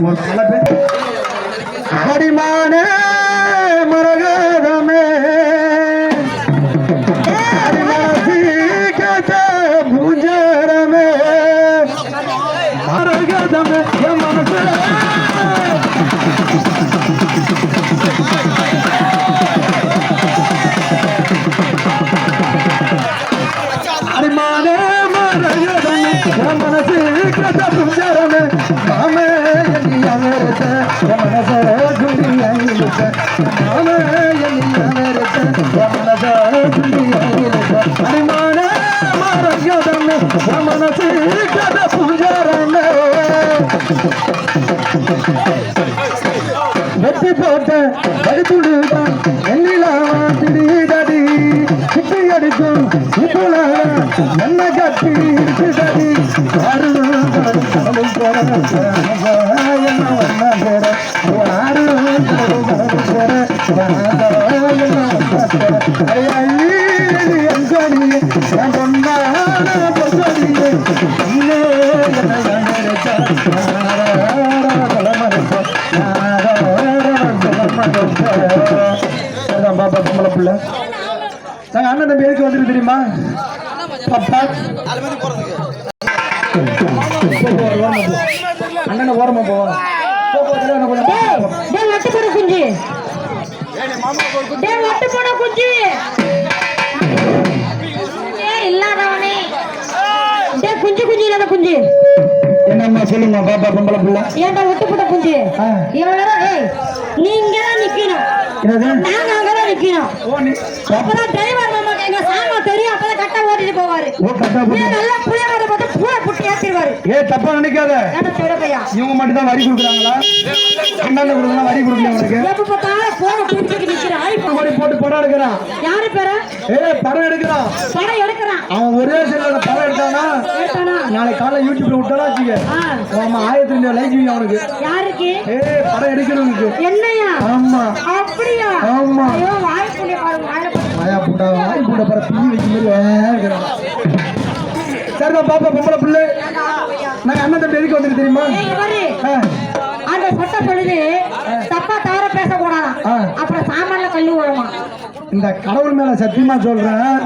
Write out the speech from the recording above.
ஒரு பல பேர் அடிமான மரகதமே பூஜரமே மரகதமே மனசு அடிமான மரகதமே மனசு பூஜரமே மாமே மனச அடிமான மரகதமே மனசு பூஜரமே வெட்டி போட்ட படிப்புடுதான் எல்லாம் திடீதடி சிப்பி அடிக்கும் இப்போல என்ன கட்டி தடி பாப்பா பொம்பளை பிள்ளை நாங்க அண்ணன் தம்பி எதுக்கு வந்துருக்கு தெரியுமா? பாப்பா அண்ணன் ஓரமா போவோம் குஞ்சு குஞ்சு இல்லாத குஞ்சு என்னம்மா சொல்லுங்க பாப்பா பொம்பளை பிள்ளை ஏன்டா ஒட்டு போட்ட குஞ்சு நீங்க தான் நிக்கணும் நாங்க அங்கதான் நிக்கணும் அப்பதான் டிரைவர் மாமா எங்க சாமா தெரியும் அப்பதான் கட்ட ஓட்டிட்டு போவாரு நல்லா புளியாத போட்டு பூரை புட்டி ஏத்திடுவாரு தப்பா நினைக்காத இவங்க மட்டும் தான் வரி கொடுக்குறாங்களா என்னென்ன கொடுக்கலாம் வரி கொடுக்கல உனக்கு எப்ப பார்த்தாலும் போன குடிச்சிட்டு நிக்கிறான் போட்டு படம் எடுக்கிறான் யாரு பேரு படம் எடுக்கிறான் அவன் ஒரே சில படம் எடுத்தானா நாளைக்கு காலைல யூடியூப்ல விட்டாலும் வச்சுக்க ஆமா 1000 லைக் அவனுக்கு யாருக்கு படம் எடுக்கிறவனுக்கு என்னையா ஆமா அப்படியா ஆமா வாய் புண்ணிய பாருங்க வாய் புண்ட பாரு பீ வைக்க மாதிரி சரிதான் பாப்பா பொம்பளை பிள்ளை நாங்க அண்ணன் தம்பி எதுக்கு வந்துருக்கு தெரியுமா? அந்த சொட்ட பொழுது தப்பா தவற பேசக்கூடாதான் அப்புறம் சாமான்ல கல்லு விழுமா இந்த கடவுள் மேல சத்தியமா சொல்றேன்